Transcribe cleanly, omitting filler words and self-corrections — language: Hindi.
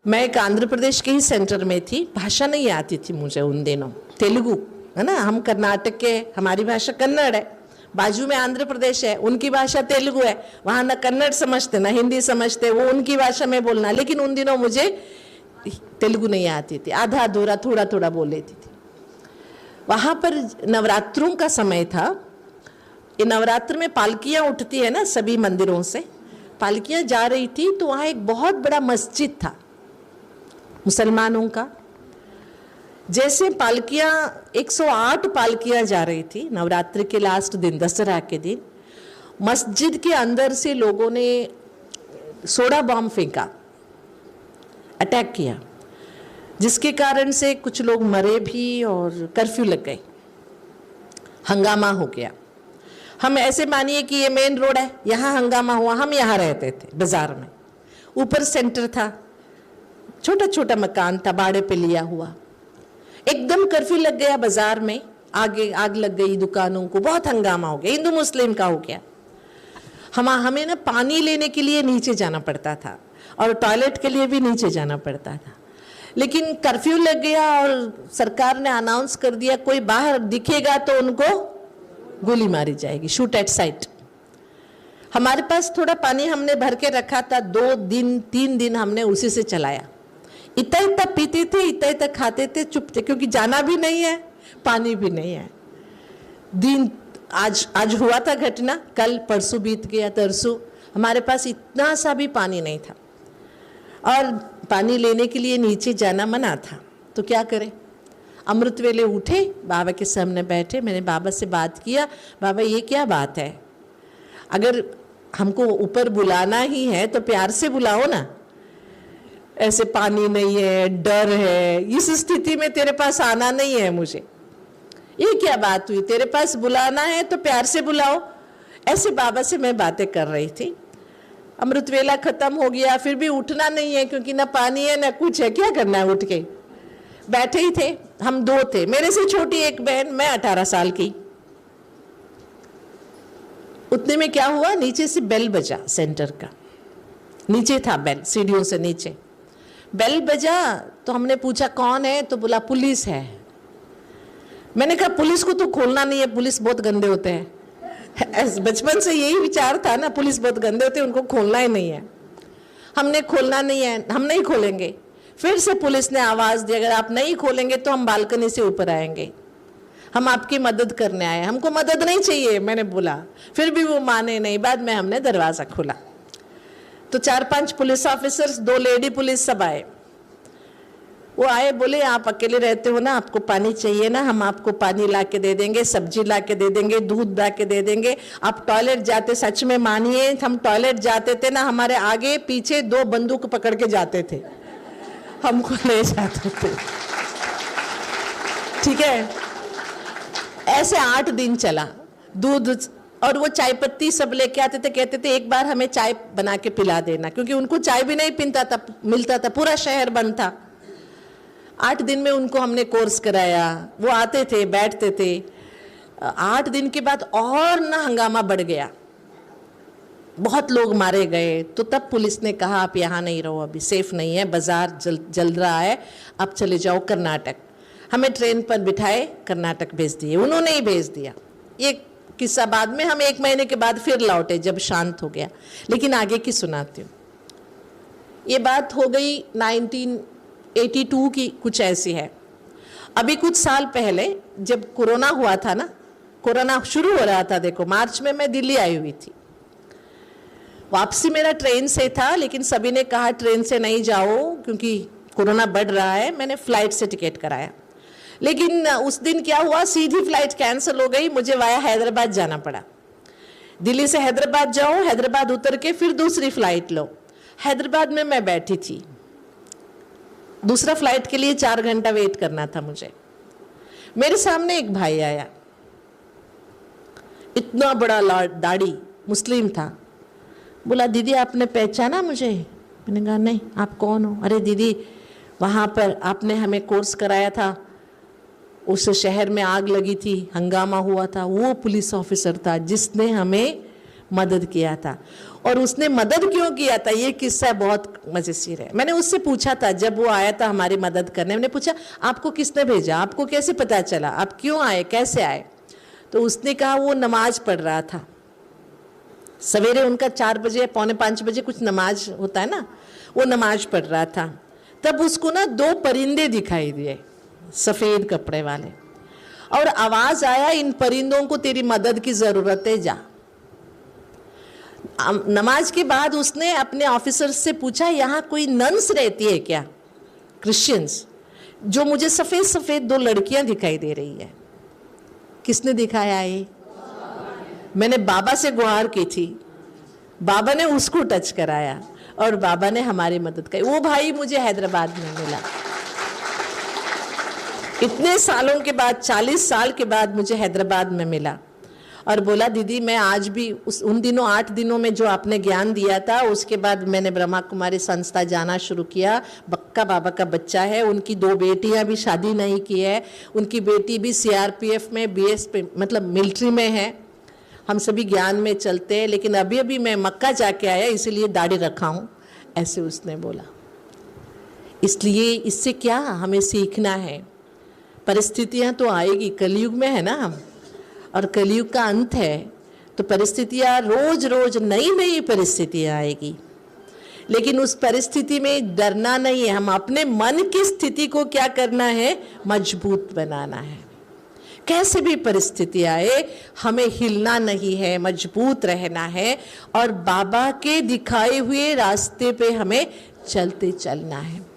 मैं एक आंध्र प्रदेश के ही सेंटर में थी, भाषा नहीं आती थी मुझे उन दिनों, तेलुगु है ना, हम कर्नाटक के, हमारी भाषा कन्नड़ है, बाजू में आंध्र प्रदेश है, उनकी भाषा तेलुगु है, वहाँ ना कन्नड़ समझते ना हिंदी समझते, वो उनकी भाषा में बोलना, लेकिन उन दिनों मुझे तेलुगु नहीं आती थी, आधा अधूरा थोड़ा थोड़ा बोल लेती थी। वहाँ पर नवरात्रों का समय था, ये नवरात्र में पालकियाँ उठती है ना सभी मंदिरों से, पालकियाँ जा रही थी तो वहाँ एक बहुत बड़ा मस्जिद था मुसलमानों का। जैसे पालकियाँ 108 पालकियाँ जा रही थी नवरात्रि के लास्ट दिन, दशहरा के दिन, मस्जिद के अंदर से लोगों ने सोडा बॉम्ब फेंका, अटैक किया, जिसके कारण से कुछ लोग मरे भी और कर्फ्यू लग गए, हंगामा हो गया। हम ऐसे मानिए कि ये मेन रोड है, यहाँ हंगामा हुआ, हम यहाँ रहते थे बाजार में, ऊपर सेंटर था, छोटा छोटा मकान था भाड़े पे लिया हुआ, एकदम कर्फ्यू लग गया बाजार में, आगे आग लग गई दुकानों को, बहुत हंगामा हो गया, हिंदू मुस्लिम का हो गया। हमें ना पानी लेने के लिए नीचे जाना पड़ता था और टॉयलेट के लिए भी नीचे जाना पड़ता था, लेकिन कर्फ्यू लग गया और सरकार ने अनाउंस कर दिया कोई बाहर दिखेगा तो उनको गोली मारी जाएगी, शूट एट साइट। हमारे पास थोड़ा पानी हमने भर के रखा था, 2 दिन 3 दिन हमने उसी से चलाया, इतना इतना पीते थे, इतना इतना खाते थे, चुप थे, क्योंकि जाना भी नहीं है, पानी भी नहीं है। दिन आज हुआ था घटना, कल परसों बीत गया, तरसों, हमारे पास इतना सा भी पानी नहीं था और पानी लेने के लिए नीचे जाना मना था, तो क्या करें। अमृत वेले उठे, बाबा के सामने बैठे, मैंने बाबा से बात किया, बाबा ये क्या बात है, अगर हमको ऊपर बुलाना ही है तो प्यार से बुलाओ ना, ऐसे पानी नहीं है, डर है, इस स्थिति में तेरे पास आना नहीं है मुझे, ये क्या बात हुई, तेरे पास बुलाना है तो प्यार से बुलाओ। ऐसे बाबा से मैं बातें कर रही थी। अमृत वेला खत्म हो गया, फिर भी उठना नहीं है क्योंकि ना पानी है ना कुछ है, क्या करना है, उठ के बैठे ही थे। हम 2 थे, मेरे से छोटी एक बहन, मैं 18 साल की। उतने में क्या हुआ, नीचे से बेल बजा, सेंटर का नीचे था बेल, सीढ़ियों से नीचे बेल बजा, तो हमने पूछा कौन है, तो बोला पुलिस है। मैंने कहा पुलिस को तो खोलना नहीं है, पुलिस बहुत गंदे होते हैं, बचपन से यही विचार था ना, पुलिस बहुत गंदे होते हैं, उनको खोलना ही नहीं है। हमने खोलना नहीं है, हम नहीं खोलेंगे। फिर से पुलिस ने आवाज़ दी, अगर आप नहीं खोलेंगे तो हम बालकनी से ऊपर आएंगे, हम आपकी मदद करने आए, हमको मदद नहीं चाहिए, मैंने बोला। फिर भी वो माने नहीं, बाद में हमने दरवाज़ा खोला तो 4-5 पुलिस ऑफिसर्स, 2 लेडी पुलिस सब आए। वो आए, बोले आप अकेले रहते हो ना, आपको पानी चाहिए ना, हम आपको पानी ला के दे देंगे, सब्जी ला के दे देंगे, दूध ला के दे देंगे। आप टॉयलेट जाते, सच में मानिए, हम टॉयलेट जाते थे ना, हमारे आगे पीछे 2 बंदूक पकड़ के जाते थे, हमको ले जाते थे, ठीक है। ऐसे 8 दिन चला, दूध और वो चाय पत्ती सब लेके आते थे, कहते थे एक बार हमें चाय बना के पिला देना, क्योंकि उनको चाय भी नहीं पीता था, मिलता था, पूरा शहर बंद था। 8 दिन में उनको हमने कोर्स कराया, वो आते थे, बैठते थे। 8 दिन के बाद और ना हंगामा बढ़ गया, बहुत लोग मारे गए, तो तब पुलिस ने कहा आप यहाँ नहीं रहो, अभी सेफ नहीं है, बाजार जल रहा है, आप चले जाओ कर्नाटक। हमें ट्रेन पर बिठाए, कर्नाटक भेज दिए, उन्होंने ही भेज दिया। ये किस्सा बाद में, हम 1 महीने के बाद फिर लौटे जब शांत हो गया, लेकिन आगे की सुनाती हूँ। ये बात हो गई 1982 की, कुछ ऐसी है। अभी कुछ साल पहले जब कोरोना हुआ था ना, कोरोना शुरू हो रहा था, देखो मार्च में मैं दिल्ली आई हुई थी, वापसी मेरा ट्रेन से था, लेकिन सभी ने कहा ट्रेन से नहीं जाओ क्योंकि कोरोना बढ़ रहा है, मैंने फ्लाइट से टिकट कराया। लेकिन उस दिन क्या हुआ, सीधी फ्लाइट कैंसिल हो गई, मुझे वाया हैदराबाद जाना पड़ा। दिल्ली से हैदराबाद जाओ, हैदराबाद उतर के फिर दूसरी फ्लाइट लो। हैदराबाद में मैं बैठी थी, दूसरा फ्लाइट के लिए 4 घंटा वेट करना था मुझे। मेरे सामने एक भाई आया, इतना बड़ा दाढ़ी, मुस्लिम था। बोला दीदी आपने पहचाना मुझे? मैंने कहा नहीं, आप कौन हो? अरे दीदी, वहाँ पर आपने हमें कोर्स कराया था, उस शहर में आग लगी थी, हंगामा हुआ था, वो पुलिस ऑफिसर था जिसने हमें मदद किया था। और उसने मदद क्यों किया था, ये किस्सा बहुत मजेदार है। मैंने उससे पूछा था, जब वो आया था हमारी मदद करने, मैंने पूछा आपको किसने भेजा, आपको कैसे पता चला, आप क्यों आए, कैसे आए? तो उसने कहा वो नमाज पढ़ रहा था सवेरे, उनका 4 बजे 4:45 बजे कुछ नमाज होता है ना, वो नमाज पढ़ रहा था। तब उसको ना 2 परिंदे दिखाई दिए सफ़ेद कपड़े वाले, और आवाज़ आया इन परिंदों को तेरी मदद की ज़रूरत है, जा। नमाज के बाद उसने अपने ऑफिसर से पूछा यहाँ कोई नन्स रहती है क्या, क्रिश्चियंस? जो मुझे सफ़ेद सफ़ेद 2 लड़कियां दिखाई दे रही है। किसने दिखाया ये? मैंने बाबा से गुहार की थी, बाबा ने उसको टच कराया और बाबा ने हमारी मदद की। वो भाई मुझे हैदराबाद में मिला इतने सालों के बाद, 40 साल के बाद मुझे हैदराबाद में मिला और बोला दीदी मैं आज भी उन दिनों 8 दिनों में जो आपने ज्ञान दिया था, उसके बाद मैंने ब्रह्मा कुमारी संस्था जाना शुरू किया। बक्का बाबा का बच्चा है, उनकी 2 बेटियां भी शादी नहीं की है, उनकी बेटी भी CRPF में BSP मतलब मिलिट्री में है। हम सभी ज्ञान में चलते हैं, लेकिन अभी अभी मैं मक्का जाके आया इसीलिए दाढ़ी रखा हूँ, ऐसे उसने बोला। इसलिए इससे क्या हमें सीखना है, परिस्थितियाँ तो आएगी, कलयुग में है ना हम, और कलयुग का अंत है, तो परिस्थितियाँ रोज रोज नई नई परिस्थितियाँ आएगी, लेकिन उस परिस्थिति में डरना नहीं है। हम अपने मन की स्थिति को क्या करना है, मजबूत बनाना है। कैसे भी परिस्थिति आए हमें हिलना नहीं है, मजबूत रहना है और बाबा के दिखाए हुए रास्ते पे हमें चलते चलना है।